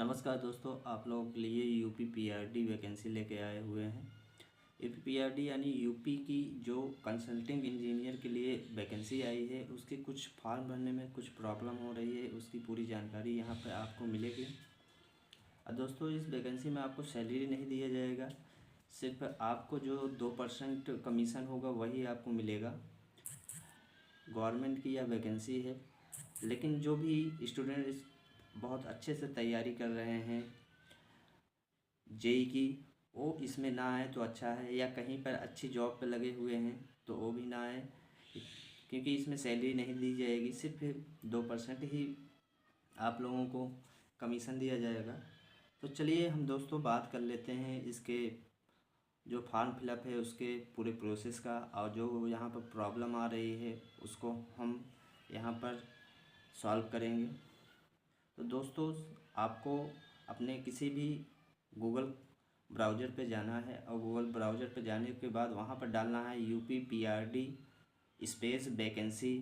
नमस्कार दोस्तों, आप लोगों के लिए यूपी पीआरडी वैकेंसी लेके आए हुए हैं। यूपी पीआरडी यानी यूपी की जो कंसल्टिंग इंजीनियर के लिए वैकेंसी आई है, उसके कुछ फॉर्म भरने में कुछ प्रॉब्लम हो रही है। उसकी पूरी जानकारी यहाँ पर आपको मिलेगी। और दोस्तों, इस वैकेंसी में आपको सैलरी नहीं दिया जाएगा, सिर्फ आपको जो 2% कमीशन होगा वही आपको मिलेगा। गवर्नमेंट की यह वैकेंसी है, लेकिन जो भी स्टूडेंट बहुत अच्छे से तैयारी कर रहे हैं जेई की, वो इसमें ना आए तो अच्छा है, या कहीं पर अच्छी जॉब पे लगे हुए हैं तो वो भी ना आए, क्योंकि इसमें सैलरी नहीं दी जाएगी। सिर्फ 2% ही आप लोगों को कमीशन दिया जाएगा। तो चलिए हम दोस्तों बात कर लेते हैं इसके जो फॉर्म फिलअप है उसके पूरे प्रोसेस का, और जो यहाँ पर प्रॉब्लम आ रही है उसको हम यहाँ पर सॉल्व करेंगे। तो दोस्तों, आपको अपने किसी भी गूगल ब्राउज़र पे जाना है, और गूगल ब्राउज़र पे जाने के बाद वहाँ पर डालना है UP PRD space vacancy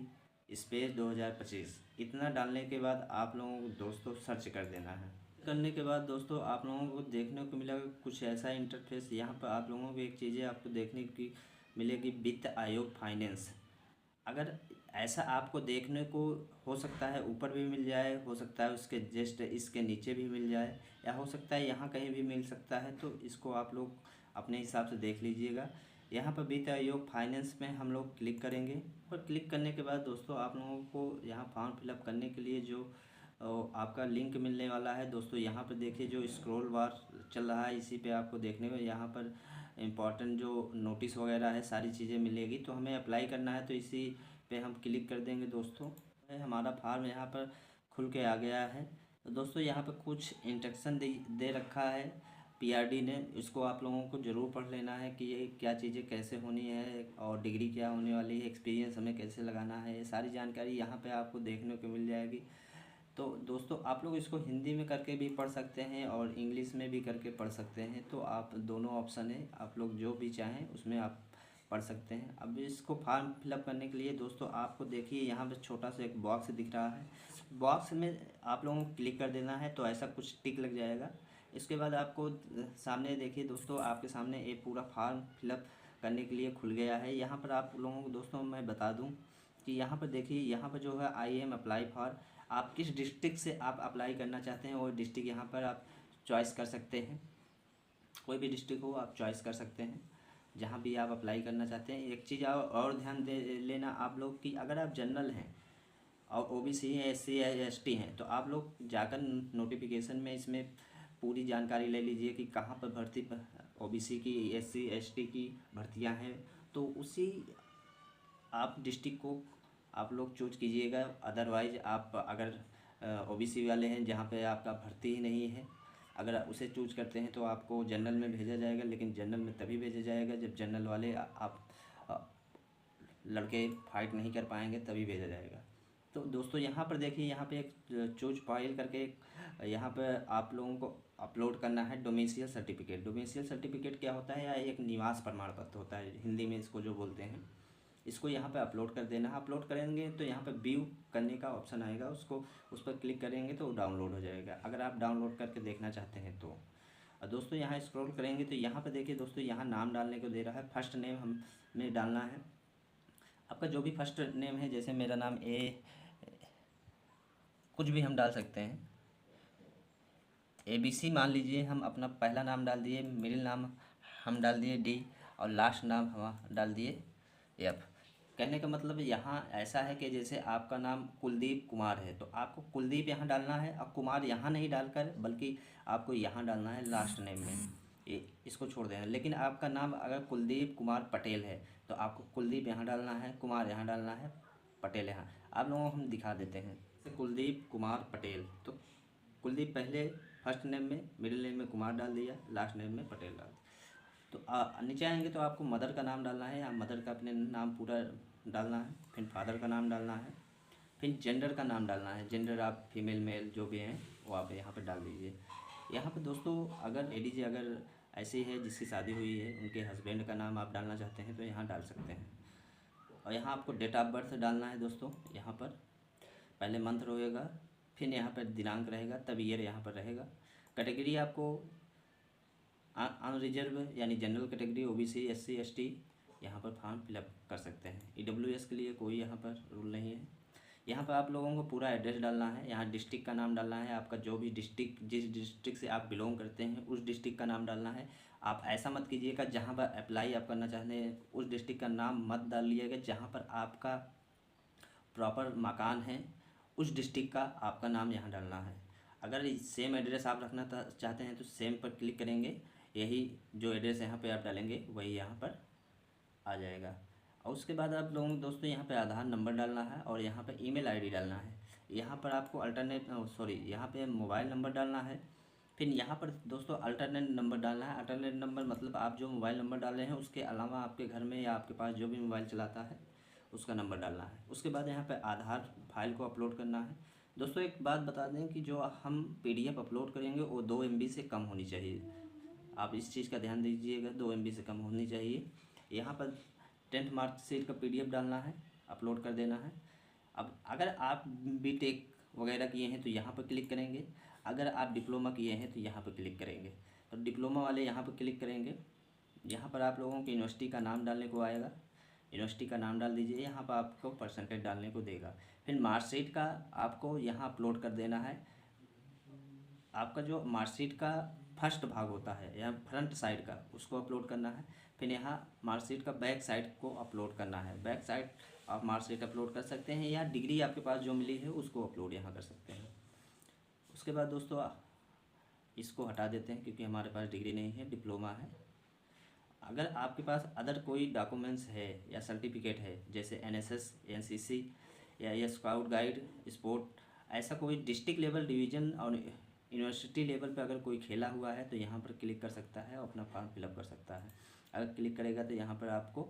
space 2025। इतना डालने के बाद आप लोगों को दोस्तों सर्च कर देना है। करने के बाद दोस्तों आप लोगों को देखने को मिलेगा कुछ ऐसा इंटरफेस। यहाँ पर आप लोगों को एक चीज़ें आपको देखने की मिलेगी, वित्त आयोग फाइनेंस। अगर ऐसा आपको देखने को हो सकता है ऊपर भी मिल जाए, हो सकता है उसके जस्ट इसके नीचे भी मिल जाए, या हो सकता है यहाँ कहीं भी मिल सकता है। तो इसको आप लोग अपने हिसाब से देख लीजिएगा। यहाँ पर वित्त आयोग फाइनेंस में हम लोग क्लिक करेंगे, और क्लिक करने के बाद दोस्तों आप लोगों को यहाँ फॉर्म फिलअप करने के लिए जो आपका लिंक मिलने वाला है दोस्तों, यहाँ पर देखिए जो स्क्रॉल बार चल रहा है, इसी पे आपको देखने को यहाँ पर इम्पॉर्टेंट जो नोटिस वगैरह है सारी चीज़ें मिलेगी। तो हमें अप्लाई करना है, तो इसी पे हम क्लिक कर देंगे दोस्तों। हमारा फॉर्म यहाँ पर खुल के आ गया है। तो दोस्तों यहाँ पर कुछ इंस्ट्रक्शन दे रखा है पीआरडी ने, इसको आप लोगों को ज़रूर पढ़ लेना है कि ये क्या चीज़ें कैसे होनी है, और डिग्री क्या होने वाली है, एक्सपीरियंस हमें कैसे लगाना है, ये सारी जानकारी यहाँ पे आपको देखने को मिल जाएगी। तो दोस्तों आप लोग इसको हिंदी में करके भी पढ़ सकते हैं और इंग्लिश में भी करके पढ़ सकते हैं। तो आप दोनों ऑप्शन है, आप लोग जो भी चाहें उसमें आप पढ़ सकते हैं। अब इसको फॉर्म फिलअप करने के लिए दोस्तों आपको देखिए यहाँ पे छोटा सा एक बॉक्स दिख रहा है, बॉक्स में आप लोगों को क्लिक कर देना है, तो ऐसा कुछ टिक लग जाएगा। इसके बाद आपको सामने देखिए दोस्तों, आपके सामने एक पूरा फॉर्म फिलअप करने के लिए खुल गया है। यहाँ पर आप लोगों को दोस्तों मैं बता दूँ कि यहाँ पर देखिए, यहाँ पर जो है आई एम अप्लाई फॉर, आप किस डिस्ट्रिक्ट से आप अप्लाई करना चाहते हैं वो डिस्ट्रिक्ट यहाँ पर आप चॉइस कर सकते हैं। कोई भी डिस्ट्रिक्ट हो आप चॉइस कर सकते हैं जहाँ भी आप अप्लाई करना चाहते हैं। एक चीज़ और ध्यान दे लेना आप लोग कि अगर आप जनरल हैं और ओबीसी हैं, एससी है, एसटी हैं, तो आप लोग जाकर नोटिफिकेशन में इसमें पूरी जानकारी ले लीजिए कि कहाँ पर भर्ती ओबीसी की, एससी एसटी की भर्तियाँ हैं। तो उसी आप डिस्ट्रिक्ट को आप लोग चूज कीजिएगा। अदरवाइज आप अगर ओबीसी वाले हैं जहाँ पे आपका भर्ती ही नहीं है, अगर उसे चूज करते हैं तो आपको जनरल में भेजा जाएगा। लेकिन जनरल में तभी भेजा जाएगा जब जनरल वाले आप लड़के फाइट नहीं कर पाएंगे, तभी भेजा जाएगा। तो दोस्तों यहाँ पर देखिए, यहाँ पे एक चूज फाइल करके यहाँ पर आप लोगों को अपलोड करना है डोमिसाइल सर्टिफिकेट। डोमिसाइल सर्टिफिकेट क्या होता है, या एक निवास प्रमाण पत्र होता है हिंदी में इसको जो बोलते हैं। इसको यहाँ पे अपलोड कर देना है। अपलोड करेंगे तो यहाँ पे व्यू करने का ऑप्शन आएगा, उसको उस पर क्लिक करेंगे तो डाउनलोड हो जाएगा, अगर आप डाउनलोड करके देखना चाहते हैं तो। और दोस्तों यहाँ स्क्रॉल करेंगे तो यहाँ पे देखिए दोस्तों, यहाँ नाम डालने को दे रहा है। फर्स्ट नेम हमें डालना है, आपका जो भी फर्स्ट नेम है, जैसे मेरा नाम कुछ भी हम डाल सकते हैं, ABC मान लीजिए। हम अपना पहला नाम डाल दिए, मिडिल नाम हम डाल दिए D, और लास्ट नाम हम डाल दिए F। कहने का मतलब यहाँ ऐसा है कि जैसे आपका नाम कुलदीप कुमार है, तो आपको कुलदीप यहाँ डालना है, और कुमार यहाँ नहीं डालकर बल्कि आपको यहाँ डालना है लास्ट नेम में, ये इसको छोड़ देना। लेकिन आपका नाम अगर कुलदीप कुमार पटेल है तो आपको कुलदीप यहाँ डालना है, कुमार यहाँ डालना है, पटेल यहाँ। आप लोगों को हम दिखा देते हैं कुलदीप कुमार पटेल। तो कुलदीप पहले फर्स्ट नेम में, मिडिल नेम में कुमार डाल दिया, लास्ट नेम में पटेल डाल दिया। तो नीचे आएंगे तो आपको मदर का नाम डालना है, या मदर का अपने नाम पूरा डालना है, फिर फादर का नाम डालना है, फिर जेंडर का नाम डालना है। जेंडर आप फीमेल मेल जो भी हैं वो आप यहाँ पर डाल दीजिए। यहाँ पर दोस्तों अगर लेडीज अगर ऐसी है जिसकी शादी हुई है, उनके हस्बैंड का नाम आप डालना चाहते हैं तो यहाँ डाल सकते हैं। और यहाँ आपको डेट ऑफ बर्थ डालना है दोस्तों। यहाँ पर पहले मंथ रहेगा, फिर यहाँ पर दिनांक रहेगा, तब ईयर यहाँ पर रहेगा। कैटेगरी आपको अनरिजर्व यानी general category, OBC, SC, ST यहाँ पर फॉर्म फिलअप कर सकते हैं। ईडब्ल्यूएस के लिए कोई यहाँ पर रूल नहीं है। यहाँ पर आप लोगों को पूरा एड्रेस डालना है, यहाँ डिस्ट्रिक्ट का नाम डालना है, आपका जो भी डिस्ट्रिक्ट, जिस डिस्ट्रिक्ट से आप बिलोंग करते हैं उस डिस्ट्रिक्ट का नाम डालना है। आप ऐसा मत कीजिएगा जहाँ पर अप्लाई आप करना चाहते हैं उस डिस्ट्रिक्ट का नाम मत डालिएगा, जहाँ पर आपका प्रॉपर मकान है उस डिस्ट्रिक्ट का आपका नाम यहाँ डालना है। अगर सेम एड्रेस आप रखना चाहते हैं तो सेम पर क्लिक करेंगे, यही जो एड्रेस यहाँ पे आप डालेंगे वही यहाँ पर आ जाएगा। और उसके बाद आप लोगों को दोस्तों यहाँ पे आधार नंबर डालना है और यहाँ पे ईमेल आईडी डालना है। यहाँ पर आपको यहाँ पे मोबाइल नंबर डालना है। फिर यहाँ पर दोस्तों अल्टरनेट नंबर डालना है। अल्टरनेट नंबर मतलब आप जो मोबाइल नंबर डाल रहे हैं उसके अलावा आपके घर में या आपके पास जो भी मोबाइल चलाता है उसका नंबर डालना है। उसके बाद यहाँ पे आधार फाइल को अपलोड करना है। दोस्तों एक बात बता दें कि जो हम PDF अपलोड करेंगे वो 2 MB से कम होनी चाहिए। आप इस चीज़ का ध्यान दीजिएगा, 2 MB से कम होनी चाहिए। यहाँ पर 10th मार्कशीट का PDF डालना है, अपलोड कर देना है। अब अगर आप BTech वगैरह किए हैं तो यहाँ पर क्लिक करेंगे, अगर आप डिप्लोमा किए हैं तो यहाँ पर क्लिक करेंगे। तो डिप्लोमा वाले यहाँ पर क्लिक करेंगे। यहाँ पर आप लोगों की यूनिवर्सिटी का नाम डालने को आएगा, यूनिवर्सिटी का नाम डाल दीजिए। यहाँ पर आपको परसेंटेज डालने को देगा। फिर मार्कशीट का आपको यहाँ अपलोड कर देना है। आपका जो मार्कशीट का फर्स्ट भाग होता है या फ्रंट साइड का, उसको अपलोड करना है। फिर यहाँ मार्कशीट का बैक साइड को अपलोड करना है। बैक साइड आप मार्कशीट अपलोड कर सकते हैं या डिग्री आपके पास जो मिली है उसको अपलोड यहाँ कर सकते हैं। उसके बाद दोस्तों इसको हटा देते हैं क्योंकि हमारे पास डिग्री नहीं है, डिप्लोमा है। अगर आपके पास अदर कोई डॉक्यूमेंट्स है या सर्टिफिकेट है जैसे NSS, NCC या स्काउट गाइड, स्पोर्ट, ऐसा कोई डिस्ट्रिक्ट लेवल, डिवीज़न और यूनिवर्सिटी लेवल पे अगर कोई खेला हुआ है तो यहाँ पर क्लिक कर सकता है और अपना फॉर्म फिलअप कर सकता है। अगर क्लिक करेगा तो यहाँ पर आपको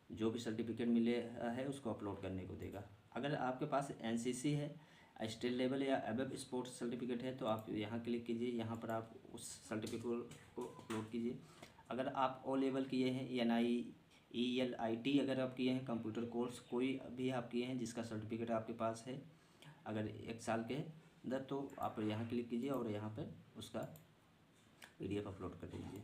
जो भी सर्टिफिकेट मिले है उसको अपलोड करने को देगा। अगर आपके पास NCC है, स्टेट लेवल या अबव स्पोर्ट्स सर्टिफिकेट है तो आप यहाँ क्लिक कीजिए, यहाँ पर आप उस सर्टिफिकेट को अपलोड कीजिए। अगर आप O लेवल किए हैं, NI, ELIT अगर आप किए हैं, कंप्यूटर कोर्स कोई भी आप किए हैं जिसका सर्टिफिकेट आपके पास है अगर 1 साल के अंदर, तो आप यहाँ क्लिक कीजिए और यहाँ पर उसका PDF अपलोड कर दीजिए।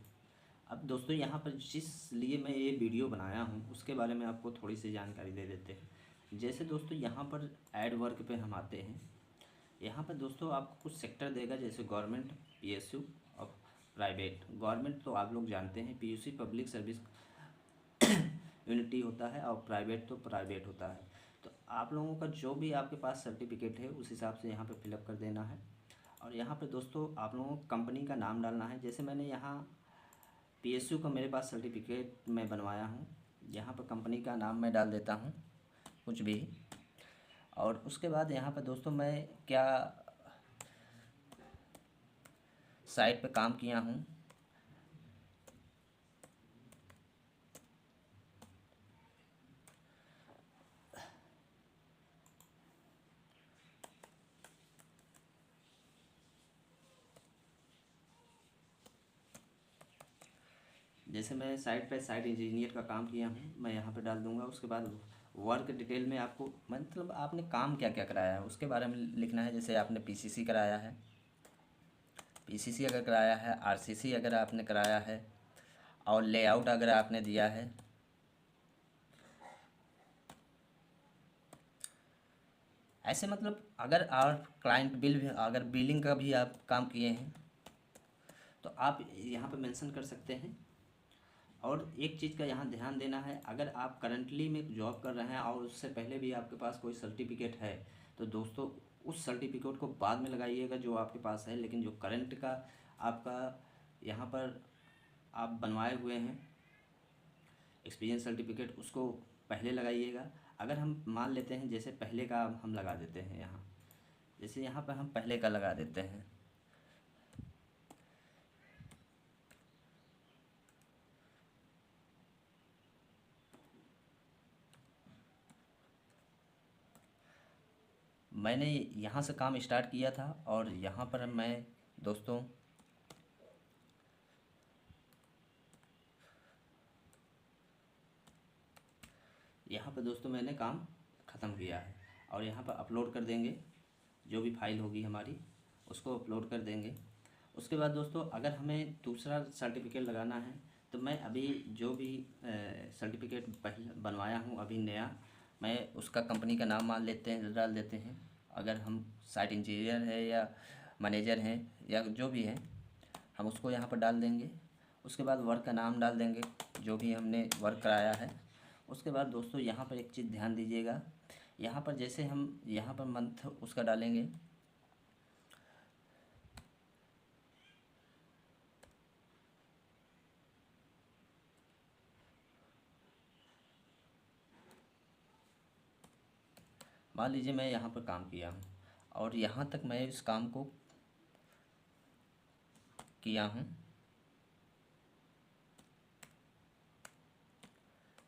अब दोस्तों यहाँ पर जिस लिए मैं ये वीडियो बनाया हूँ उसके बारे में आपको थोड़ी सी जानकारी दे देते हैं। जैसे दोस्तों यहाँ पर ऐड वर्क पे हम आते हैं। यहाँ पर दोस्तों आपको कुछ सेक्टर देगा जैसे गवर्नमेंट, PSU और प्राइवेट। गवर्नमेंट तो आप लोग जानते हैं, PUC पब्लिक सर्विस यूनिटी होता है और प्राइवेट तो प्राइवेट होता है। तो आप लोगों का जो भी आपके पास सर्टिफिकेट है उस हिसाब से यहाँ पर फिलअप कर देना है। और यहाँ पर दोस्तों आप लोगों को कंपनी का नाम डालना है। जैसे मैंने यहाँ PSU का मेरे पास सर्टिफिकेट मैं बनवाया हूँ, यहाँ पर कंपनी का नाम मैं डाल देता हूँ कुछ भी। और उसके बाद यहाँ पर दोस्तों मैं क्या साइट पे काम किया हूँ, जैसे मैं साइट पे साइट इंजीनियर का काम किया हूँ मैं यहाँ पे डाल दूँगा। उसके बाद वर्क डिटेल में आपको मतलब आपने काम क्या क्या कराया है उसके बारे में लिखना है। जैसे आपने PCC कराया है, PCC अगर कराया है, RCC अगर आपने कराया है और लेआउट अगर आपने दिया है, ऐसे मतलब अगर आप क्लाइंट बिल भी अगर बिलिंग का भी आप काम किए हैं तो आप यहाँ पे मेंशन कर सकते हैं। और एक चीज़ का यहाँ ध्यान देना है, अगर आप करंटली में जॉब कर रहे हैं और उससे पहले भी आपके पास कोई सर्टिफिकेट है तो दोस्तों उस सर्टिफिकेट को बाद में लगाइएगा जो आपके पास है, लेकिन जो करंट का आपका यहाँ पर आप बनवाए हुए हैं एक्सपीरियंस सर्टिफिकेट उसको पहले लगाइएगा। अगर हम मान लेते हैं जैसे पहले का हम लगा देते हैं, यहाँ जैसे यहाँ पर हम पहले का लगा देते हैं, मैंने यहाँ से काम स्टार्ट किया था और यहाँ पर मैं दोस्तों मैंने काम ख़त्म किया है और यहाँ पर अपलोड कर देंगे जो भी फाइल होगी हमारी उसको अपलोड कर देंगे। उसके बाद दोस्तों अगर हमें दूसरा सर्टिफिकेट लगाना है तो मैं अभी जो भी सर्टिफिकेट पहले बनवाया हूँ अभी नया, मैं उसका कंपनी का नाम मान लेते हैं, डाल देते हैं। अगर हम साइट इंजीनियर है या मैनेजर हैं या जो भी है, हम उसको यहाँ पर डाल देंगे। उसके बाद वर्क का नाम डाल देंगे जो भी हमने वर्क कराया है। उसके बाद दोस्तों यहाँ पर एक चीज़ ध्यान दीजिएगा, यहाँ पर जैसे हम यहाँ पर मंथ उसका डालेंगे, मान लीजिए मैं यहाँ पर काम किया हूँ और यहाँ तक मैं इस काम को किया हूँ,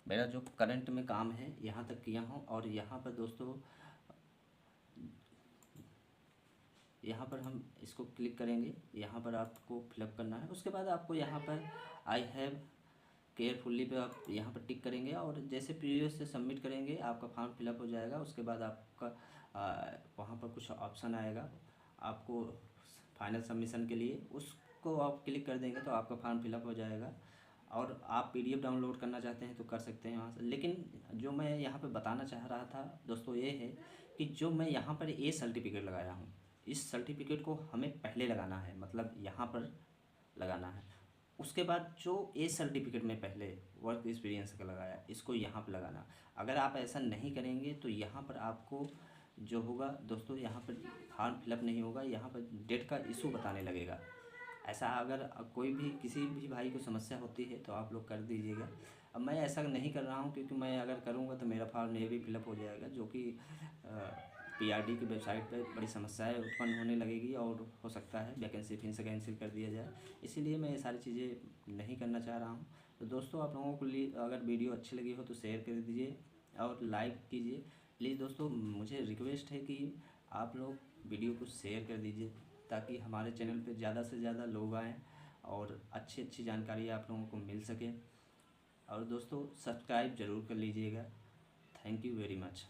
मेरा जो करंट में काम है यहाँ तक किया हूँ। और यहाँ पर दोस्तों यहाँ पर हम इसको क्लिक करेंगे, यहाँ पर आपको फिलअप करना है। उसके बाद आपको यहाँ पर आई हैव केयरफुल्ली पे आप यहाँ पर टिक करेंगे और जैसे पीडीएफ से सबमिट करेंगे आपका फॉर्म फिलअप हो जाएगा। उसके बाद आपका वहाँ पर कुछ ऑप्शन आएगा आपको फाइनल सबमिशन के लिए, उसको आप क्लिक कर देंगे तो आपका फॉर्म फिलअप हो जाएगा। और आप पीडीएफ डाउनलोड करना चाहते हैं तो कर सकते हैं वहाँ से। लेकिन जो मैं यहाँ पर बताना चाह रहा था दोस्तों ये है कि जो मैं यहाँ पर ए सर्टिफिकेट लगाया हूँ, इस सर्टिफिकेट को हमें पहले लगाना है, मतलब यहाँ पर लगाना है। उसके बाद जो ए सर्टिफिकेट में पहले वर्क एक्सपीरियंस का लगाया इसको यहाँ पर लगाना। अगर आप ऐसा नहीं करेंगे तो यहाँ पर आपको जो होगा दोस्तों, यहाँ पर फॉर्म फिलअप नहीं होगा, यहाँ पर डेट का इशू बताने लगेगा। ऐसा अगर कोई भी किसी भी भाई को समस्या होती है तो आप लोग कर दीजिएगा। अब मैं ऐसा नहीं कर रहा हूँ क्योंकि मैं अगर करूँगा तो मेरा फॉर्म ये भी फिलअप हो जाएगा, जो कि पीआरडी की वेबसाइट पर बड़ी समस्याएं उत्पन्न होने लगेगी और हो सकता है वैकेंसी फिर से कैंसिल कर दिया जाए। इसीलिए मैं ये सारी चीज़ें नहीं करना चाह रहा हूँ। तो दोस्तों आप लोगों को लिए अगर वीडियो अच्छी लगी हो तो शेयर कर दीजिए और लाइक कीजिए प्लीज़। दोस्तों मुझे रिक्वेस्ट है कि आप लोग वीडियो को शेयर कर दीजिए ताकि हमारे चैनल पर ज़्यादा से ज़्यादा लोग आएँ और अच्छी अच्छी जानकारी आप लोगों को मिल सके। और दोस्तों सब्सक्राइब ज़रूर कर लीजिएगा। Thank you very much.